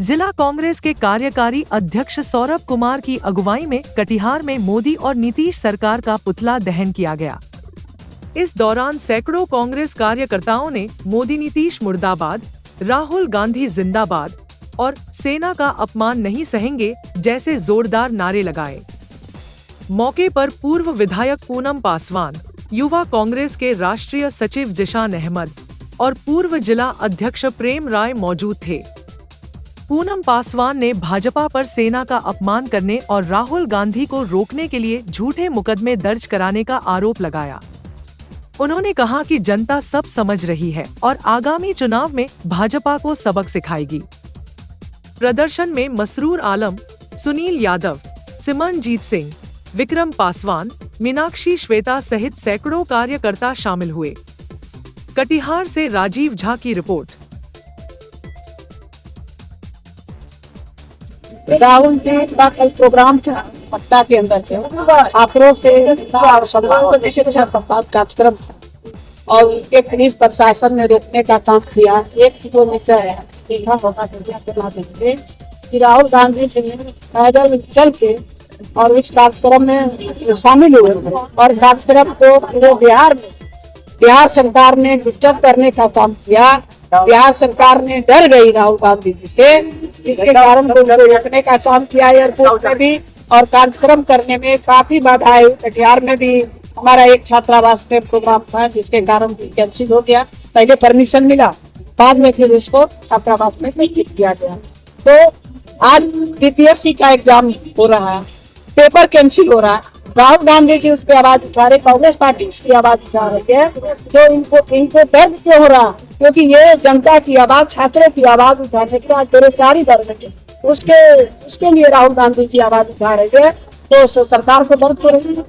जिला कांग्रेस के कार्यकारी अध्यक्ष सौरभ कुमार की अगुवाई में कटिहार में मोदी और नीतीश सरकार का पुतला दहन किया गया। इस दौरान सैकड़ों कांग्रेस कार्यकर्ताओं ने मोदी नीतीश मुर्दाबाद, राहुल गांधी जिंदाबाद और सेना का अपमान नहीं सहेंगे जैसे जोरदार नारे लगाए। मौके पर पूर्व विधायक पूनम पासवान, युवा कांग्रेस के राष्ट्रीय सचिव जिशान अहमद और पूर्व जिला अध्यक्ष प्रेम राय मौजूद थे। पूनम पासवान ने भाजपा पर सेना का अपमान करने और राहुल गांधी को रोकने के लिए झूठे मुकदमे दर्ज कराने का आरोप लगाया। उन्होंने कहा कि जनता सब समझ रही है और आगामी चुनाव में भाजपा को सबक सिखाएगी। प्रदर्शन में मसरूर आलम, सुनील यादव, सिमरनजीत सिंह, विक्रम पासवान, मीनाक्षी श्वेता सहित सैकड़ों कार्यकर्ता शामिल हुए। कटिहार से राजीव झा की रिपोर्ट। राहुल जी का कल प्रोग्राम था पटना के अंदर के छात्रों से शिक्षा संवाद कार्यक्रम था और उनके पुलिस प्रशासन ने रोकने का काम किया। 1 किलोमीटर देखा होगा के माध्यम से कि राहुल गांधी जी पैदल चल के और इस कार्यक्रम में शामिल हुए और कार्यक्रम को पूरे बिहार सरकार ने डिस्टर्ब करने का काम किया। बिहार सरकार ने डर गई राहुल गांधी जी से, इसके कारण उनको रोकने का काम किया। एयरपोर्ट में भी और कार्यक्रम करने में काफी बाधा आई। कटिहार में भी हमारा एक छात्रावास में प्रोग्राम था जिसके कारण कैंसिल हो गया। पहले परमिशन मिला, बाद में फिर उसको छात्रावास में कैंसिल किया गया। तो आज बीपीएससी का एग्जाम हो रहा है, पेपर कैंसिल हो रहा है। राहुल गांधी जी उस पर आवाज उठा रहे, कांग्रेस पार्टी उसकी आवाज उठा रही है। तो इनको दर्द क्यों हो रहा? क्योंकि ये जनता की आवाज, छात्रों की आवाज उठाने के बाद बेरोजगारी बढ़ रही है, उसके लिए राहुल गांधी जी आवाज उठा रहे हैं। तो सरकार को दर्द हो रही है।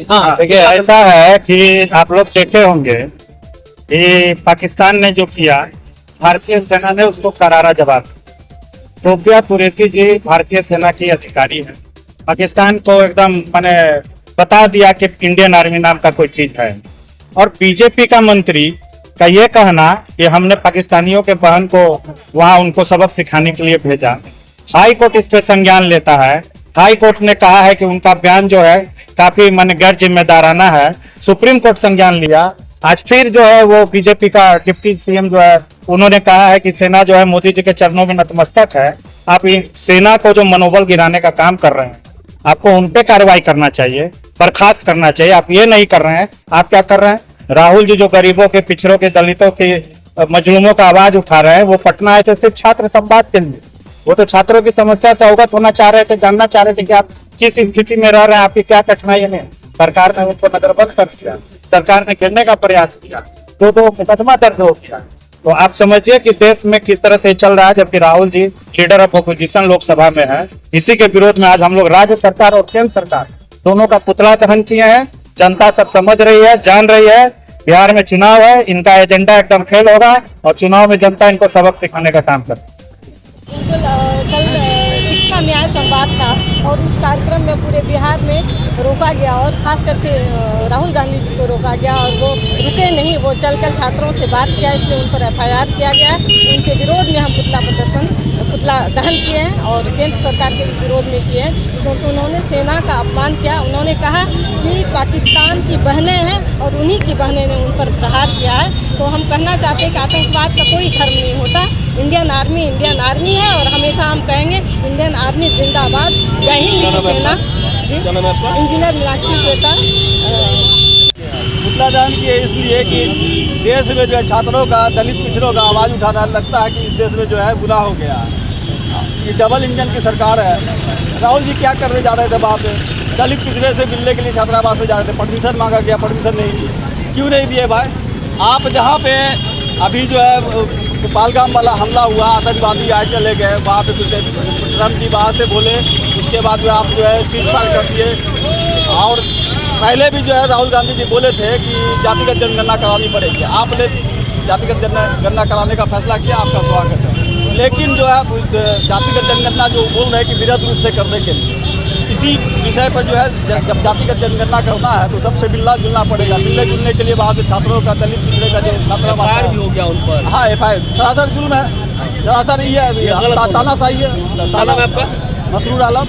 हाँ, देखिए ऐसा है कि आप लोग देखे होंगे कि पाकिस्तान ने जो किया, भारतीय सेना ने उसको करारा जवाब। सोफिया कुरैशी जी भारतीय सेना की अधिकारी है, पाकिस्तान को एकदम मैंने बता दिया कि इंडियन आर्मी नाम का कोई चीज है। और बीजेपी का मंत्री का ये कहना कि हमने पाकिस्तानियों के बहन को वहां उनको सबक सिखाने के लिए भेजा, हाई कोर्ट इस पे संज्ञान लेता है। हाई कोर्ट ने कहा है कि उनका बयान जो है काफी माने गैर जिम्मेदाराना है, सुप्रीम कोर्ट संज्ञान लिया। आज फिर जो है वो बीजेपी का डिप्टी सीएम जो है उन्होंने कहा है कि सेना जो है मोदी जी के चरणों में नतमस्तक है। आप सेना को जो मनोबल गिराने का काम कर रहे हैं, आपको उन पे कार्रवाई करना चाहिए, बर्खास्त करना चाहिए। आप ये नहीं कर रहे हैं। आप क्या कर रहे हैं? राहुल जी जो गरीबों के, पिछड़ों के, दलितों के, मजलूमों का आवाज उठा रहे हैं, वो पटना आए थे सिर्फ छात्र संवाद के लिए। वो तो छात्रों की समस्या से अवगत होना चाह रहे थे, जानना चाह रहे थे कि आप किस स्थिति में रह रहे हैं, आपकी क्या कठिनाई है। सरकार ने उनको नजरबंद कर दिया, सरकार ने गिरने का प्रयास किया, तो मुकदमा दर्ज हो गया। तो आप समझिए कि देश में किस तरह से चल रहा है, जबकि Rahul ji leader of opposition Lok Sabha में है। इसी के विरोध में आज हम लोग राज्य सरकार और केंद्र सरकार दोनों का पुतला दहन किए हैं। जनता सब समझ रही है, जान रही है, बिहार में चुनाव है, इनका एजेंडा एकदम फेल होगा और चुनाव में जनता इनको सबक सिखाने का काम करे। कल शिक्षा न्याय संवाद था और उस कार्यक्रम में पूरे बिहार में रोका गया और खास करके राहुल गांधी जी को रोका गया और वो रुके नहीं, वो चलकर छात्रों से बात किया, इसलिए उन पर FIR किया गया। उनके विरोध में हम पुतला दहन किए हैं और केंद्र सरकार के विरोध में किए हैं, क्योंकि उन्होंने सेना का अपमान किया। उन्होंने कहा कि पाकिस्तान की बहनें हैं और उन्हीं की बहनें ने उन पर प्रहार किया है। तो हम कहना चाहते हैं कि आतंकवाद का कोई धर्म नहीं होता। इंडियन आर्मी है और हमेशा हम कहेंगे इंडियन आर्मी जिंदाबाद। जय हिंद सेना। इंजीनियर मीनाक्षी श्वेता। पुतला दहन किए इसलिए कि देश में जो है छात्रों का, दलित पिछड़ों का आवाज़ उठाना लगता है कि इस देश में जो है बुरा हो गया है। ये डबल इंजन की सरकार है। राहुल जी क्या करने जा रहे थे वहाँ पे? दलित पिछड़े से मिलने के लिए छात्रावास में जा रहे थे, परमिशन मांगा गया, परमिशन नहीं दिए। क्यों नहीं दिए भाई? आप जहाँ पे अभी जो है गोपालगाम वाला हमला हुआ, आतंकवादी आए चले गए, वहाँ पे ट्रम्प जी बाहर से बोले, उसके बाद में आप जो है सीज फायर कर दिए। और पहले भी जो है राहुल गांधी जी बोले थे कि जातिगत जनगणना करानी पड़ेगी। आपने जातिगत जनगणना कराने का फैसला किया, आपका स्वागत है। लेकिन जो है जातिगत जनगणना जो बोल रहे हैं कि विरोध रूप से करने के लिए, इसी विषय पर जो है जब जातिगत जनगणना करना है तो सबसे मिलना जुलना पड़ेगा। मिलने जुलने के लिए वहाँ से छात्रों का, दलित पिछड़े का जो छात्रावास भी हो गया उन पर। हाँ FIR सरासर जुल्म है, सरासर ये है, तानाशाही है। क्या नाम है आपका? मसरूर आलम।